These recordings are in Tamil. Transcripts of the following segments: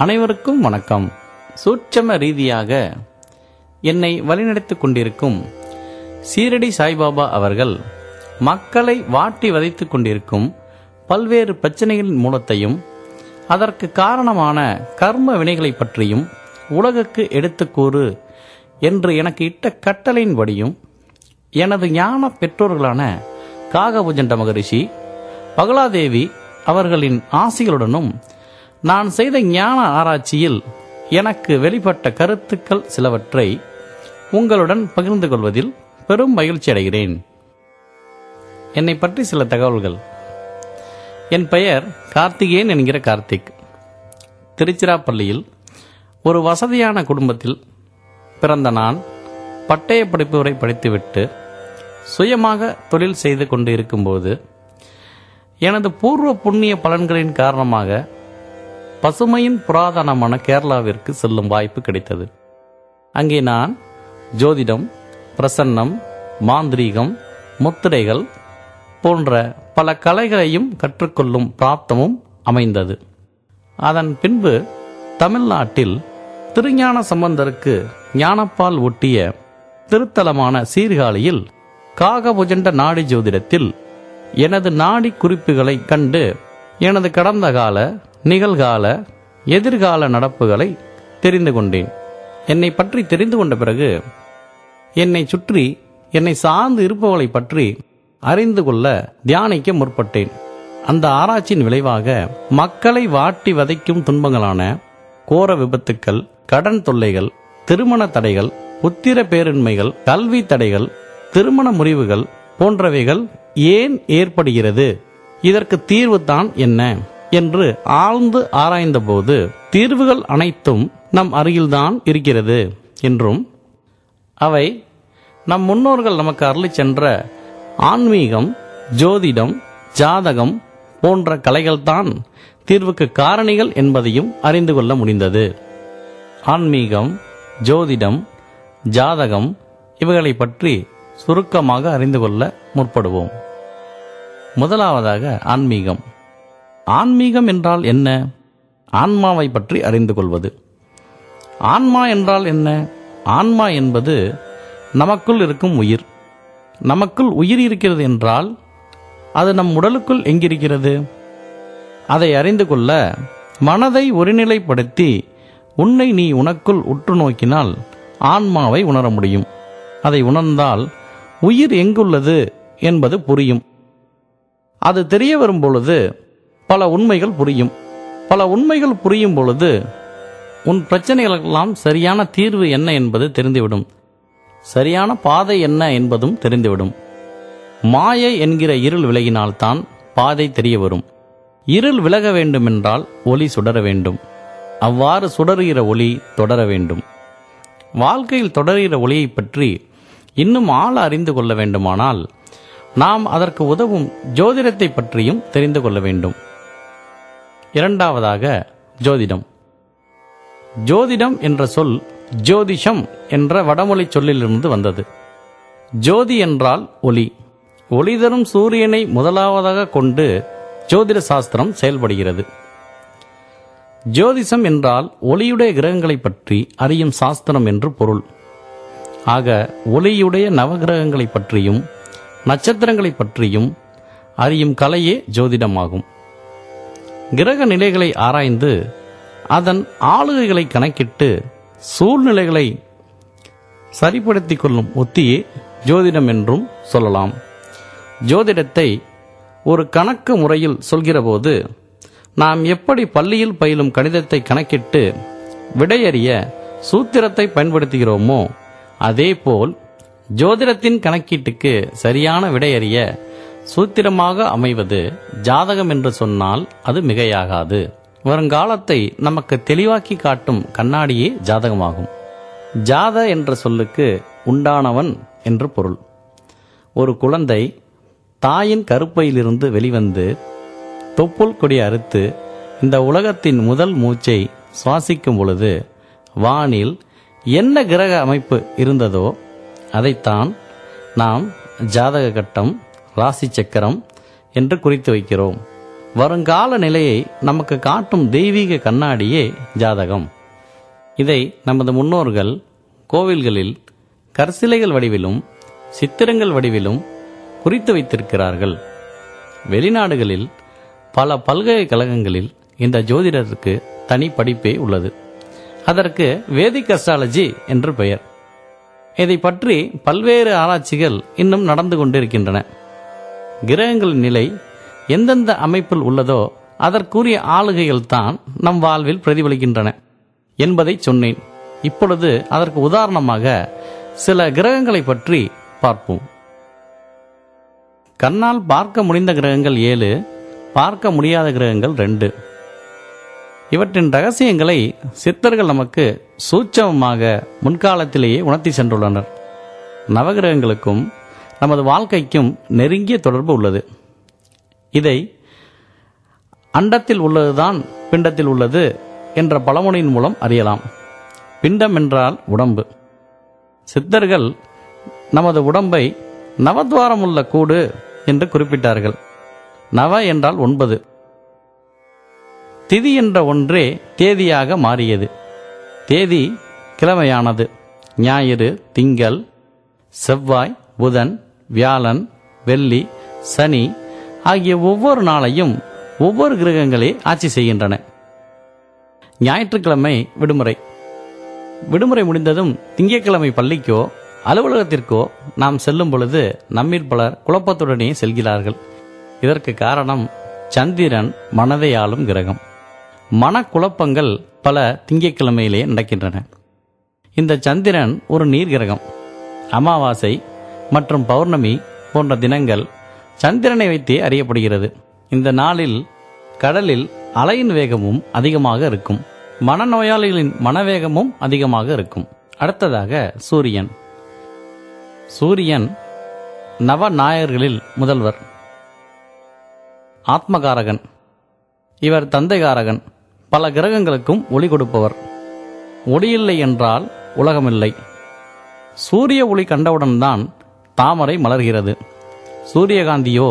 அனைவருக்கும் வணக்கம். சூட்சம ரீதியாக என்னை வழிநடத்திக் கொண்டிருக்கும் சீரடி சாய்பாபா அவர்கள் மக்களை வாட்டி வதைத்துக் கொண்டிருக்கும் பல்வேறு பிரச்சனைகளின் மூலத்தையும் அதற்கு காரணமான கர்ம வினைகளை பற்றியும் உலகுக்கு எடுத்துக்கூறு என்று எனக்கு இட்ட கட்டளையின்படியும் எனது ஞான பெற்றோர்களான காகபுஜண்ட மகரிஷி, பகலாதேவி அவர்களின் ஆசிகளுடனும் நான் செய்த ஞான ஆராய்ச்சியில் எனக்கு வெளிப்பட்ட கருத்துக்கள் சிலவற்றை உங்களுடன் பகிர்ந்து கொள்வதில் பெரும் மகிழ்ச்சி அடைகிறேன். என்னை பற்றி சில தகவல்கள். என் பெயர் கார்த்திகேயன் என்கிற கார்த்திக். திருச்சிராப்பள்ளியில் ஒரு வசதியான குடும்பத்தில் பிறந்த நான் பட்டய படிப்பு வரை படித்துவிட்டு சுயமாக தொழில் செய்து கொண்டு இருக்கும்போது எனது பூர்வ புண்ணிய பலன்களின் காரணமாக பசுமையின் புராதனமான கேரளாவிற்கு செல்லும் வாய்ப்பு கிடைத்தது. அங்கே நான் ஜோதிடம், பிரசன்னம், மாந்திரீகம், முத்திரைகள் போன்ற பல கலைகளையும் கற்றுக்கொள்ளும் பிராப்தமும் அமைந்தது. அதன் பின்பு தமிழ்நாட்டில் திருஞான சம்பந்தருக்கு ஞானப்பால் ஊட்டிய திருத்தலமான சீர்காழியில் காகபுஜண்ட நாடி ஜோதிடத்தில் எனது நாடி குறிப்புகளை கண்டு எனது கடந்த கால, நிகழ்கால, எதிர்கால நடப்புகளை தெரிந்து கொண்டேன். என்னை பற்றி தெரிந்து கொண்ட பிறகு என்னை சுற்றி என்னை சார்ந்து இருப்பவர்களை பற்றி அறிந்து கொள்ள தியானிக்க முற்பட்டேன். அந்த ஆராய்ச்சியின் விளைவாக மக்களை வாட்டி வதைக்கும் துன்பங்களான கோர விபத்துக்கள், கடன் தொல்லைகள், திருமண தடைகள், புத்திர பேரின்மைகள், கல்வி தடைகள், திருமண முறிவுகள் போன்றவைகள் ஏன் ஏற்படுகிறது, இதற்கு தீர்வு தான் என்ன என்று ஆழ்ந்து ஆராய்ந்தபோது தீர்வுகள் அனைத்தும் நம் அருகில்தான் இருக்கிறது என்றும் அவை நம் முன்னோர்கள் நமக்கு அருளிச் சென்ற ஆன்மீகம், ஜோதிடம், ஜாதகம் போன்ற கலைகள்தான் தீர்வுக்கு காரணிகள் என்பதையும் அறிந்து கொள்ள முடிந்தது. ஆன்மீகம், ஜோதிடம், ஜாதகம் இவைகளை பற்றி சுருக்கமாக அறிந்து கொள்ள முற்படுவோம். முதலாவதாக ஆன்மீகம். ஆன்மீகம் என்றால் என்ன? ஆன்மாவை பற்றி அறிந்து கொள்வது. ஆன்மா என்றால் என்ன? ஆன்மா என்பது நமக்குள் இருக்கும் உயிர். நமக்குள் உயிர் இருக்கிறது என்றால் அது நம் உடலுக்குள் எங்கிருக்கிறது? அதை அறிந்து கொள்ள மனதை ஒருநிலைப்படுத்தி உன்னை நீ உனக்குள் உற்று நோக்கினால் ஆன்மாவை உணர முடியும். அதை உணர்ந்தால் உயிர் எங்குள்ளது என்பது புரியும். அது தெரிய வரும் பொழுது பல உண்மைகள் புரியும். பல உண்மைகள் புரியும் பொழுது உன் பிரச்சனைகளுக்கெல்லாம் சரியான தீர்வு என்ன என்பது தெரிந்துவிடும். சரியான பாதை என்ன என்பதும் தெரிந்துவிடும். மாயை என்கிற இருள் விலகினால்தான் பாதை தெரிய வரும். இருள் விலக வேண்டுமென்றால் ஒளி சுடர வேண்டும். அவ்வாறு சுடருகிற ஒளி தொடர வேண்டும். வாழ்க்கையில் தொடர்கிற ஒளியை பற்றி இன்னும் ஆழ அறிந்து கொள்ள வேண்டுமானால் நாம் அதற்கு உதவும் ஜோதிடத்தை பற்றியும் தெரிந்து கொள்ள வேண்டும். இரண்டாவதாக ஜோதிடம். ஜோதிடம் என்ற சொல் ஜோதிஷம் என்ற வடமொழி சொல்லிலிருந்து வந்தது. ஜோதி என்றால் ஒளி. ஒளி தரும் சூரியனை முதலாவதாக கொண்டு ஜோதிட சாஸ்திரம் செயல்படுகிறது. ஜோதிஷம் என்றால் ஒளியுடைய கிரகங்களை பற்றி அறியும் சாஸ்திரம் என்று பொருள். ஆக ஒளியுடைய நவகிரகங்களை பற்றியும் நட்சத்திரங்களை பற்றியும் அறியும் கலையே ஜோதிடமாகும். கிரக நிலைகளை ஆராய்ந்து அதன் ஆளுகைகளை கணக்கிட்டு சூழ்நிலைகளை சரிப்படுத்திக் கொள்ளும் உத்தியே ஜோதிடம் என்றும் சொல்லலாம். ஜோதிடத்தை ஒரு கணக்கு முறையில் சொல்கிறபோது நாம் எப்படி பள்ளியில் பயிலும் கணிதத்தை கணக்கிட்டு விடையறிய சூத்திரத்தை பயன்படுத்துகிறோமோ அதேபோல் ஜோதிடத்தின் கணக்கீட்டுக்கு சரியான விடையறிய சூத்திரமாக அமைவது ஜாதகம் என்று சொன்னால் அது மிகையாகாது. வருங்காலத்தை நமக்கு தெளிவாக்கி காட்டும் கண்ணாடியே ஜாதகமாகும். ஜாத என்ற சொல்லுக்கு உண்டானவன் என்று பொருள். ஒரு குழந்தை தாயின் கருப்பையிலிருந்து வெளிவந்து தொப்புள் கொடி அறுத்து இந்த உலகத்தின் முதல் மூச்சை சுவாசிக்கும் பொழுது வானில் என்ன கிரக அமைப்பு இருந்ததோ அதைத்தான் நாம் ஜாதக கட்டம், ராசி சக்கரம் என்று குறித்து வைக்கிறோம். வருங்கால நிலையை நமக்கு காட்டும் தெய்வீக கண்ணாடியே ஜாதகம். இதை நமது முன்னோர்கள் கோவில்களில் கற்சிலைகள் வடிவிலும் சித்திரங்கள் வடிவிலும் குறித்து வைத்திருக்கிறார்கள். வெளிநாடுகளில் பல பல்கலைக்கழகங்களில் இந்த ஜோதிடருக்கு தனி படிப்பே உள்ளது. அதற்கு வேதிக் அஸ்ட்ராலஜி என்று பெயர். இதை பற்றி பல்வேறு ஆராய்ச்சிகள் இன்னும் நடந்து கொண்டிருக்கின்றன. கிரகங்களின் நிலை எந்தெந்த அமைப்பில் உள்ளதோ அதற்குரிய ஆளுகைகள் தான் நம் வாழ்வில் பிரதிபலிக்கின்றன என்பதை சொன்னேன். இப்பொழுது அதற்கு உதாரணமாக சில கிரகங்களை பற்றி பார்ப்போம். கண்ணால் பார்க்க முடிந்த கிரகங்கள் 7, பார்க்க முடியாத கிரகங்கள் 2. இவற்றின் ரகசியங்களை சித்தர்கள் நமக்கு சூட்சமமாக முன்காலத்திலேயே உணர்த்தி சென்றுள்ளனர். நவகிரகங்களுக்கும் நமது வாழ்க்கைக்கும் நெருங்கிய தொடர்பு உள்ளது. இதை அண்டத்தில் உள்ளதுதான் பிண்டத்தில் உள்ளது என்ற பழமொழியின் மூலம் அறியலாம். பிண்டம் என்றால் உடம்பு. சித்தர்கள் நமது உடம்பை நவத்வாரம் உள்ள கூடு என்று குறிப்பிட்டார்கள். நவ என்றால் 9. திதி என்ற ஒன்றே தேதியாக மாறியது. தேதி கிழமையானது. ஞாயிறு, திங்கள், செவ்வாய், புதன், வியாழன், வெள்ளி, சனி ஆகிய ஒவ்வொரு நாளையும் ஒவ்வொரு கிரகங்களே ஆட்சி செய்கின்றன. ஞாயிற்றுக்கிழமை விடுமுறை. விடுமுறை முடிந்ததும் திங்கட்கிழமை பள்ளிக்கோ அலுவலகத்திற்கோ நாம் செல்லும் பொழுது நம்மில் பலர் குழப்பத்துடனே செல்கிறார்கள். இதற்கு காரணம் சந்திரன் மனதை ஆளும் கிரகம். மனக்குழப்பங்கள் பல திங்கட்கிழமையிலே நடக்கின்றன. இந்த சந்திரன் ஒரு நீர் கிரகம். அமாவாசை மற்றும் பௌர்ணமி போன்ற தினங்கள் சந்திரனை வைத்தே அறியப்படுகிறது. இந்த நாளில் கடலில் அலையின் வேகமும் அதிகமாக இருக்கும். மனநோயாளிகளின் மனவேகமும் அதிகமாக இருக்கும். அடுத்ததாக சூரியன். சூரியன் நவநாயகர்களில் முதல்வர். ஆத்மகாரகன். இவர் தந்தைகாரகன். பல கிரகங்களுக்கும் ஒளி கொடுப்பவர். ஒளியில்லை என்றால் உலகமில்லை. சூரிய ஒளி கண்டவுடன் தான் தாமரை மலர்கிறது. சூரியகாந்தியோ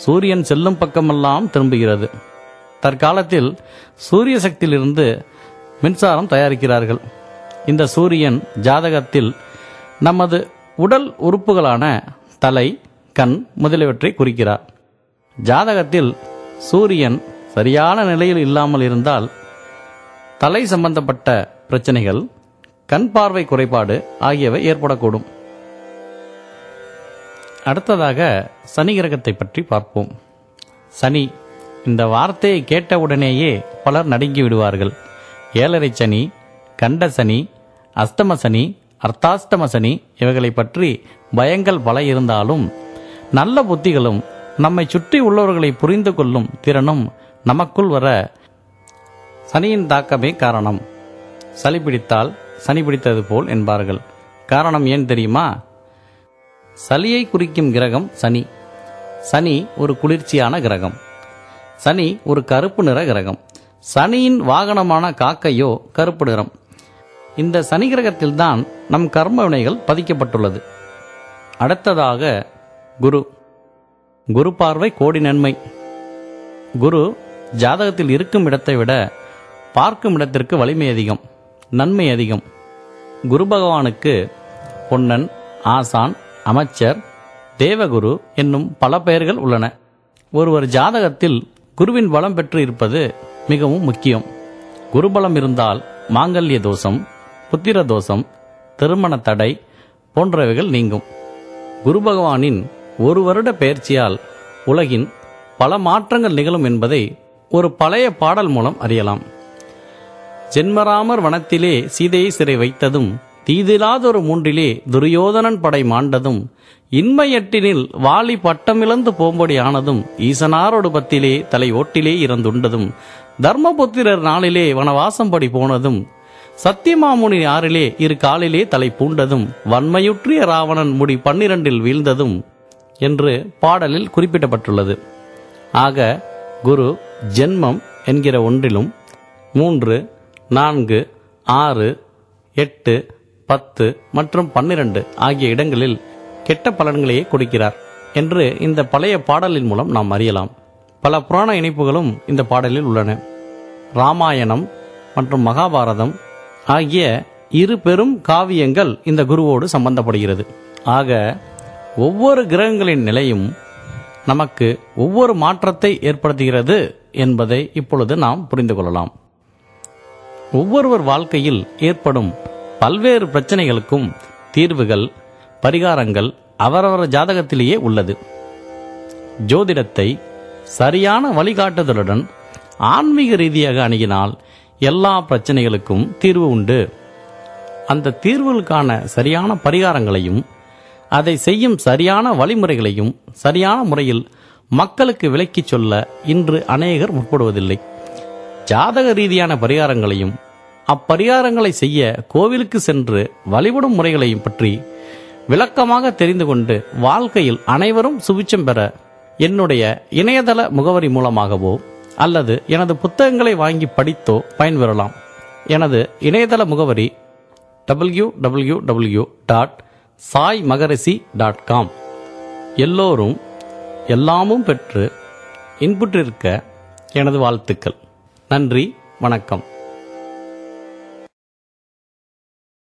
சூரியன் செல்லும் பக்கமெல்லாம் திரும்புகிறது. தற்காலத்தில் சூரிய சக்தியிலிருந்து மின்சாரம் தயாரிக்கிறார்கள். இந்த சூரியன் ஜாதகத்தில் நமது உடல் உறுப்புகளான தலை, கண் முதலியவற்றை குறிக்கிறார். ஜாதகத்தில் சூரியன் சரியான நிலையில் இல்லாமல் இருந்தால் தலை சம்பந்தப்பட்ட பிரச்சனைகள், கண் பார்வை குறைபாடு ஆகியவை ஏற்படக்கூடும். அடுத்ததாக சனி கிரகத்தை பற்றி பார்ப்போம். சனி, இந்த வார்த்தையை கேட்டவுடனேயே பலர் நடுங்கி விடுவார்கள். 7.5 சனி, கண்ட சனி, அஸ்தம சனி, அர்த்தாஷ்டம சனி இவைகளை பற்றி பயங்கள் பல இருந்தாலும் நல்ல புத்திகளும் நம்மை சுற்றி உள்ளவர்களை புரிந்து கொள்ளும் திறனும் நமக்குள் வர சனியின் தாக்கமே காரணம். சளி பிடித்தால் சனி பிடித்தது போல் என்பார்கள். காரணம் ஏன் தெரியுமா? சளியை குறிக்கும் கிரகம் சனி. சனி ஒரு குளிர்ச்சியான கிரகம். சனி ஒரு கருப்பு நிற கிரகம். சனியின் வாகனமான காக்கையோ கருப்பு நிறம். இந்த சனி கிரகத்தில்தான் நம் கர்ம வினைகள் பதிக்கப்பட்டுள்ளது. அடுத்ததாக குரு. குரு பார்வை கோடி நன்மை. குரு ஜாதகத்தில் இருக்கும் இடத்தை விட பார்க்கும் இடத்திற்கு வலிமை அதிகம், நன்மை அதிகம். குரு பகவானுக்கு பொன்னன், ஆசான், அமைச்சர், தேவகுரு என்னும் பல பெயர்கள் உள்ளன. ஒருவர் ஜாதகத்தில் குருவின் பலம் பெற்று இருப்பது மிகவும் முக்கியம். குருபலம் இருந்தால் மாங்கல்ய தோஷம், புத்திர தோஷம், திருமண தடை போன்றவைகள் நீங்கும். குரு பகவானின் 1 வருட பெயர்ச்சியால் உலகின் பல மாற்றங்கள் நிகழும் என்பதை ஒரு பழைய பாடல் மூலம் அறியலாம். ஜென்மராமர் வனத்திலே சீதையை சிறை வைத்ததும், தீதிலாதொரு 3 துரியோதனன் படை மாண்டதும், இன்மையட்டினில் வாலி பட்டமிழந்து போம்படி ஆனதும், ஈசனாரோடு 10 தலை ஓட்டிலே இறந்துண்டதும், தர்மபுத்திரர் 4 வனவாசம்படி போனதும், சத்தியமாமுனி 6 2 காலிலே தலை பூண்டதும், வன்மையுற்றிய ராவணன் முடி 12 வீழ்ந்ததும் என்று பாடலில் குறிப்பிடப்பட்டுள்ளது. ஆக குரு ஜென்மம் என்கிற ஒன்றிலும் 3, 4, 6, 8, 10 மற்றும் 12 ஆகிய இடங்களில் கெட்ட பலன்களையே கொடுக்கிறார் என்று இந்த பழைய பாடலின் மூலம் நாம் அறியலாம். பல புராண இணைப்புகளும் இந்த பாடலில் உள்ளன. ராமாயணம் மற்றும் மகாபாரதம் ஆகிய இரு பெரும் காவியங்கள் இந்த குருவோடு சம்பந்தப்படுகிறது. ஆக ஒவ்வொரு கிரகங்களின் நிலையும் நமக்கு ஒவ்வொரு மாற்றத்தை ஏற்படுத்துகிறது என்பதை இப்பொழுது நாம் புரிந்து கொள்ளலாம். ஒவ்வொருவர் வாழ்க்கையில் ஏற்படும் பல்வேறு பிரச்சனைகளுக்கும் தீர்வுகள், பரிகாரங்கள் அவரவர் ஜாதகத்திலேயே உள்ளது. ஜோதிடத்தை சரியான வழிகாட்டுதலுடன் ஆன்மீக ரீதியாக அணுகினால் எல்லா பிரச்சனைகளுக்கும் தீர்வு உண்டு. அந்த தீர்வுகளுக்கான சரியான பரிகாரங்களையும் அதை செய்யும் சரியான வழிமுறைகளையும் சரியான முறையில் மக்களுக்கு விளக்கிச் சொல்ல இன்று அநேகர் முற்படுவதில்லை. ஜாதக ரீதியான பரிகாரங்களையும் அப்பரிகாரங்களை செய்ய கோவிலுக்கு சென்று வழிபடும் முறைகளையும் பற்றி விளக்கமாக தெரிந்து கொண்டு வாழ்க்கையில் அனைவரும் சுபிட்சம் பெற என்னுடைய இணையதள முகவரி மூலமாகவோ அல்லது எனது புத்தகங்களை வாங்கி படித்தோ பயன்பெறலாம். எனது இணையதள முகவரி www.saimagarishi.com. எல்லோரும் எல்லாமும் பெற்று இன்புற்றிருக்க எனது வாழ்த்துக்கள். நன்றி, வணக்கம்.